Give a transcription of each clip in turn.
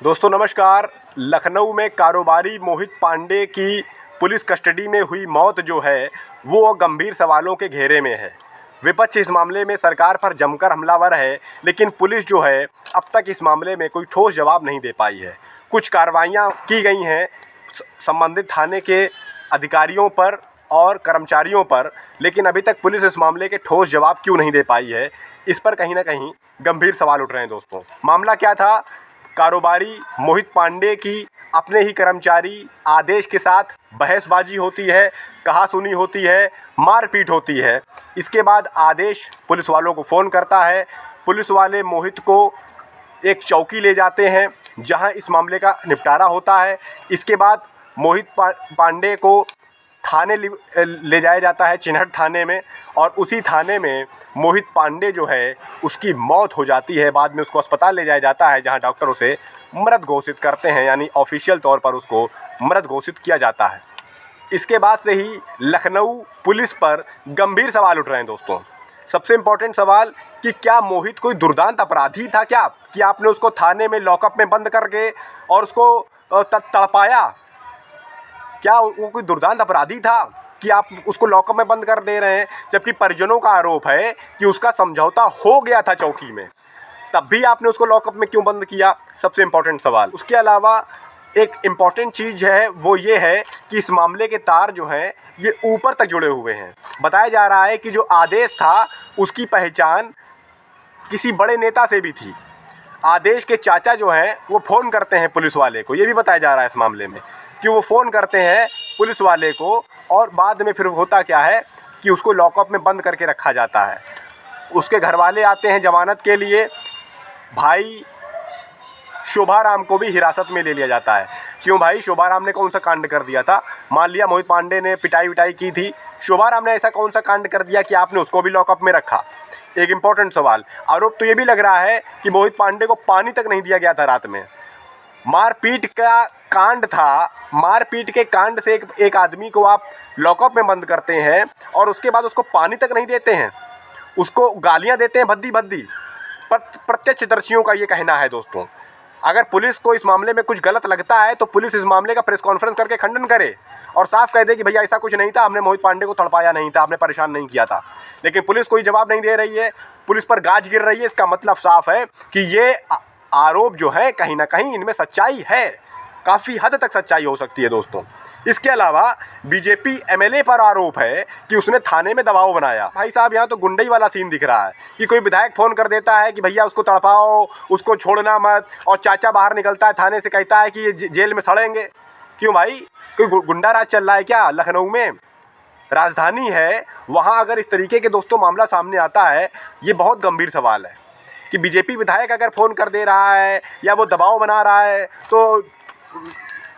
दोस्तों नमस्कार। लखनऊ में कारोबारी मोहित पांडे की पुलिस कस्टडी में हुई मौत जो है वो गंभीर सवालों के घेरे में है। विपक्ष इस मामले में सरकार पर जमकर हमलावर है, लेकिन पुलिस जो है अब तक इस मामले में कोई ठोस जवाब नहीं दे पाई है। कुछ कार्रवाइयाँ की गई हैं संबंधित थाने के अधिकारियों पर और कर्मचारियों पर, लेकिन अभी तक पुलिस इस मामले के ठोस जवाब क्यों नहीं दे पाई है, इस पर कहीं ना कहीं गंभीर सवाल उठ रहे हैं। दोस्तों, मामला क्या था? कारोबारी मोहित पांडे की अपने ही कर्मचारी आदेश के साथ बहसबाजी होती है, कहासुनी होती है, मारपीट होती है। इसके बाद आदेश पुलिस वालों को फ़ोन करता है। पुलिस वाले मोहित को एक चौकी ले जाते हैं जहां इस मामले का निपटारा होता है। इसके बाद मोहित पांडे को थाने ले जाया जाता है, चिन्हट थाने में, और उसी थाने में मोहित पांडे जो है उसकी मौत हो जाती है। बाद में उसको अस्पताल ले जाया जाता है जहां डॉक्टर उसे मृत घोषित करते हैं, यानी ऑफिशियल तौर पर उसको मृत घोषित किया जाता है। इसके बाद से ही लखनऊ पुलिस पर गंभीर सवाल उठ रहे हैं। दोस्तों, सबसे इम्पोर्टेंट सवाल कि क्या मोहित कोई दुर्दांत अपराधी था क्या, कि आपने उसको थाने में लॉकअप में बंद करके और उसको तड़पाया? क्या वो कोई दुर्दांत अपराधी था कि आप उसको लॉकअप में बंद कर दे रहे हैं? जबकि परिजनों का आरोप है कि उसका समझौता हो गया था चौकी में, तब भी आपने उसको लॉकअप में क्यों बंद किया? सबसे इम्पोर्टेंट सवाल। उसके अलावा एक इम्पॉर्टेंट चीज़ है वो ये है कि इस मामले के तार जो हैं ये ऊपर तक जुड़े हुए हैं। बताया जा रहा है कि जो आदेश था उसकी पहचान किसी बड़े नेता से भी थी। आदेश के चाचा जो हैं वो फ़ोन करते हैं पुलिस वाले को, ये भी बताया जा रहा है इस मामले में कि वो फ़ोन करते हैं पुलिस वाले को, और बाद में फिर होता क्या है कि उसको लॉकअप में बंद करके रखा जाता है। उसके घर वाले आते हैं जमानत के लिए, भाई शोभाराम को भी हिरासत में ले लिया जाता है। क्यों भाई? शोभाराम ने कौन सा कांड कर दिया था? मान लिया मोहित पांडे ने पिटाई विटाई की थी, शोभाराम ने ऐसा कौन सा कांड कर दिया कि आपने उसको भी लॉकअप में रखा? एक इम्पॉर्टेंट सवाल। आरोप तो ये भी लग रहा है कि मोहित पांडे को पानी तक नहीं दिया गया था रात में। मारपीट का कांड था, मारपीट के कांड से एक आदमी को आप लॉकअप में बंद करते हैं और उसके बाद उसको पानी तक नहीं देते हैं, उसको गालियां देते हैं भद्दी भद्दी। प्रत्यक्षदर्शियों का ये कहना है। दोस्तों, अगर पुलिस को इस मामले में कुछ गलत लगता है तो पुलिस इस मामले का प्रेस कॉन्फ्रेंस करके खंडन करे और साफ कह दे कि भैया ऐसा कुछ नहीं था, हमने मोहित पांडे को तड़पाया नहीं था, आपने परेशान नहीं किया था। लेकिन पुलिस कोई जवाब नहीं दे रही है, पुलिस पर गाज गिर रही है। इसका मतलब साफ है कि ये आरोप जो है कहीं ना कहीं इनमें सच्चाई है, काफ़ी हद तक सच्चाई हो सकती है। दोस्तों, इसके अलावा बीजेपी एमएलए पर आरोप है कि उसने थाने में दबाव बनाया। भाई साहब, यहाँ तो गुंडई वाला सीन दिख रहा है कि कोई विधायक फ़ोन कर देता है कि भैया उसको तड़पाओ, उसको छोड़ना मत, और चाचा बाहर निकलता है थाने से, कहता है कि ये जेल में सड़ेंगे। क्यों भाई? कोई गुंडा राज चल रहा है क्या? लखनऊ में राजधानी है, वहाँ अगर इस तरीके के दोस्तों मामला सामने आता है, ये बहुत गंभीर सवाल है कि बीजेपी विधायक अगर फ़ोन कर दे रहा है या वो दबाव बना रहा है तो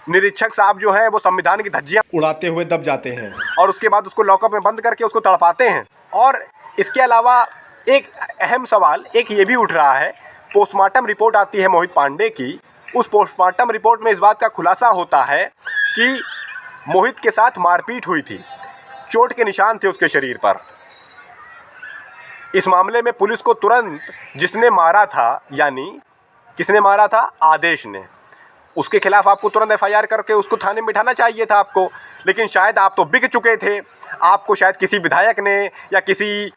निरीक्षक साहब जो है वो संविधान की धज्जियां उड़ाते हुए दब जाते हैं और उसके बाद उसको लॉकअप में बंद करके उसको तड़पाते हैं। और इसके अलावा एक अहम सवाल एक ये भी उठ रहा है, पोस्टमार्टम रिपोर्ट आती है मोहित पांडे की। उस पोस्टमार्टम रिपोर्ट में इस बात का खुलासा होता है कि मोहित के साथ मारपीट हुई थी, चोट के निशान थे उसके शरीर पर। इस मामले में पुलिस को तुरंत जिसने मारा था, यानी किसने मारा था? आदेश ने। उसके खिलाफ आपको तुरंत एफआईआर करके उसको थाने में बिठाना चाहिए था आपको, लेकिन शायद आप तो बिक चुके थे। आपको शायद किसी विधायक ने या किसी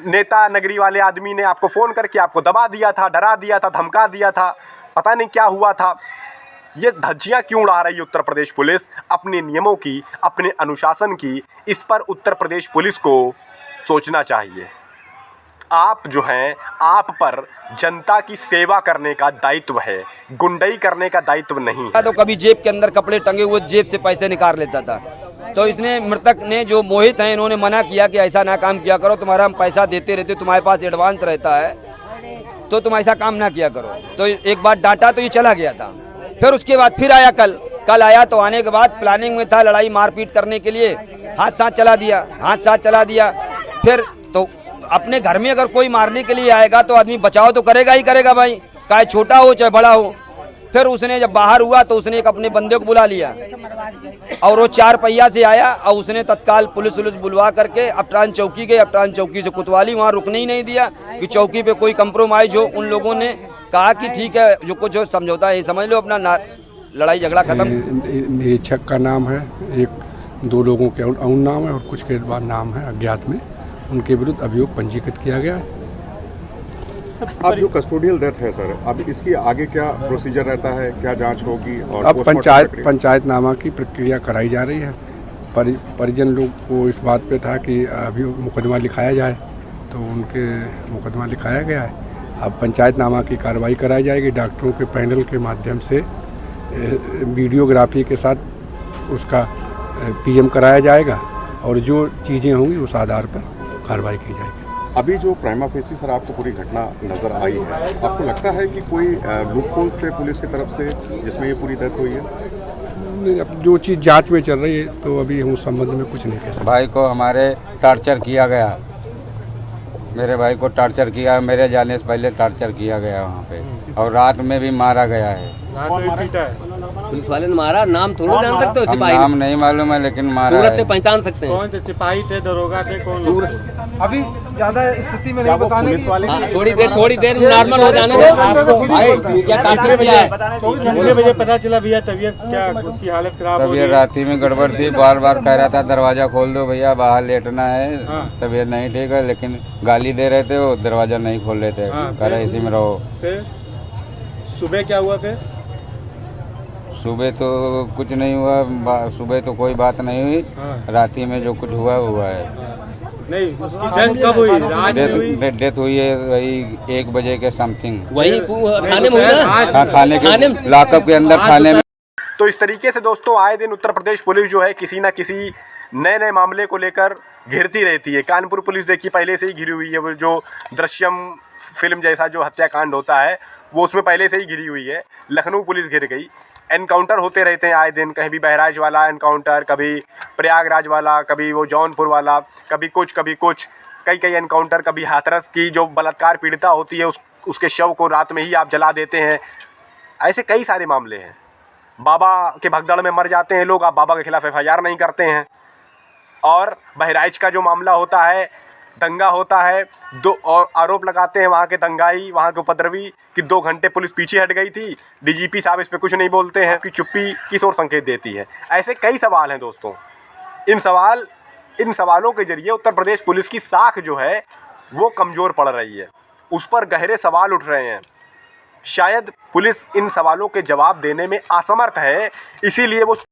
नेता नगरी वाले आदमी ने आपको फ़ोन करके आपको दबा दिया था, डरा दिया था, धमका दिया था, पता नहीं क्या हुआ था। ये धज्जियाँ क्यों उड़ा रही है उत्तर प्रदेश पुलिस अपने नियमों की, अपने अनुशासन की? इस पर उत्तर प्रदेश पुलिस को सोचना चाहिए। आप जो हैं, आप पर जनता की सेवा करने का दायित्व है, गुंडई करने का दायित्व नहीं है। तो कभी जेब के अंदर कपड़े टंगे हुए जेब से पैसे निकाल लेता था। तो इसने मृतक ने जो मोहित हैं इन्होंने मना किया कि ऐसा ना काम किया करो, तुम्हारा हम पैसा देते रहते, तुम्हारे पास एडवांस रहता है तो तुम ऐसा काम ना किया करो। तो एक बार डांटा तो ये चला गया था। फिर उसके बाद फिर आया, कल आया तो आने के बाद प्लानिंग में था लड़ाई मारपीट करने के लिए, हाथ साथ चला दिया। फिर तो अपने घर में अगर कोई मारने के लिए आएगा तो आदमी बचाव तो करेगा ही करेगा भाई, चाहे छोटा हो चाहे बड़ा हो। फिर उसने जब बाहर हुआ तो उसने एक अपने बंदे को बुला लिया और वो 4 पहिया से आया और उसने तत्काल पुलिस बुलवा करके अपटान चौकी गए। अपटान चौकी से कोतवाली, वहाँ रुकने ही नहीं दिया कि चौकी पे कोई कंप्रोमाइज हो। उन लोगों ने कहा कि ठीक है जो कुछ हो समझौता है समझ लो, अपना लड़ाई झगड़ा खत्म। निरीक्षक का नाम है, एक 2 लोगों के और नाम है और कुछ के बाद नाम है अज्ञात में, उनके विरुद्ध अभियोग पंजीकृत किया गया है। अब जो कस्टोडियल डेथ है सर, अब इसकी आगे क्या प्रोसीजर रहता है, क्या जांच होगी? और अब पंचायतनामा की प्रक्रिया कराई जा रही है। परिजन लोग को इस बात पे था कि अभी मुकदमा लिखाया जाए, तो उनके मुकदमा लिखाया गया है। अब पंचायतनामा की कार्रवाई कराई जाएगी, डॉक्टरों के पैनल के माध्यम से वीडियोग्राफी के साथ उसका पीएम कराया जाएगा और जो चीज़ें होंगी उस आधार पर कार्रवाई की जाएगी। अभी जो प्राइमा फेसी सर आपको पूरी घटना नजर आई है, आपको लगता है कि कोई लूपहोल से पुलिस की तरफ से जिसमें ये पूरी डेथ हुई है? अब जो चीज़ जांच में चल रही है तो अभी हम उस संबंध में कुछ नहीं कह सकते। भाई को हमारे टॉर्चर किया गया, मेरे भाई को टॉर्चर किया, मेरे जाने से पहले टॉर्चर किया गया वहाँ पे, और रात में भी मारा गया है। पुलिस वाले ने मारा, नाम थोड़ा जान सकते हो सिपाही? नाम नहीं मालूम है लेकिन मारा सूरत से है। पहचान सकते हैं। कौन थे सिपाही थे, दरोगा थे, कौन? अभी ज्यादा स्थिति में नहीं बताने की। थोड़ी देर नॉर्मल हो जाने दो। क्या टॉर्चर किया है? कितने बजे पता चला भैया तबीयत क्या उसकी हालत खराब हो तबीयत गई? राती में गड़बड़ थी, बार बार कह रहा था दरवाजा खोल दो भैया, बाहर लेटना है। हाँ। तबीयत नहीं ठीक है, लेकिन गाली दे रहे थे, वो दरवाजा नहीं खोल रहे थे। हाँ, कह रहे इसी में रहो। फिर सुबह क्या हुआ? फिर सुबह तो कुछ नहीं हुआ, सुबह तो कोई बात नहीं हुई। हाँ। राती में जो कुछ हुआ हुआ है। नहीं, उसकी डेथ कब हुई? रात में हुई? डेथ हुई है वही 1 बजे के समथिंग, वही थाने में हुई ना? खाने के लॉकअप के अंदर खाने में। तो इस तरीके से दोस्तों आए दिन उत्तर प्रदेश पुलिस जो है किसी न किसी नए नए मामले को लेकर घिरती रहती है। कानपुर पुलिस देखिए पहले से ही घिरी हुई है, वो जो दृश्यम फिल्म जैसा जो हत्याकांड होता है वो उसमें पहले से ही घिरी हुई है। लखनऊ पुलिस घिर गई। एनकाउंटर होते रहते हैं आए दिन, कहीं भी बहराइच वाला एनकाउंटर, कभी प्रयागराज वाला, कभी वो जौनपुर वाला, कभी कुछ कई एनकाउंटर, कभी हाथरस की जो बलात्कार पीड़िता होती है उसके शव को रात में ही आप जला देते हैं। ऐसे कई सारे मामले हैं। बाबा के भगदड़ में मर जाते हैं लोग, आप बाबा के खिलाफ FIR नहीं करते हैं। और बहराइच का जो मामला होता है, दंगा होता है, दो और आरोप लगाते हैं वहाँ के दंगाई, वहाँ के उपद्रवी कि 2 घंटे पुलिस पीछे हट गई थी, DGP साहब इस पे कुछ नहीं बोलते हैं, कि चुप्पी किस ओर संकेत देती है। ऐसे कई सवाल हैं दोस्तों। इन सवालों के जरिए उत्तर प्रदेश पुलिस की साख जो है वो कमज़ोर पड़ रही है, उस पर गहरे सवाल उठ रहे हैं। शायद पुलिस इन सवालों के जवाब देने में असमर्थ है, इसीलिए वो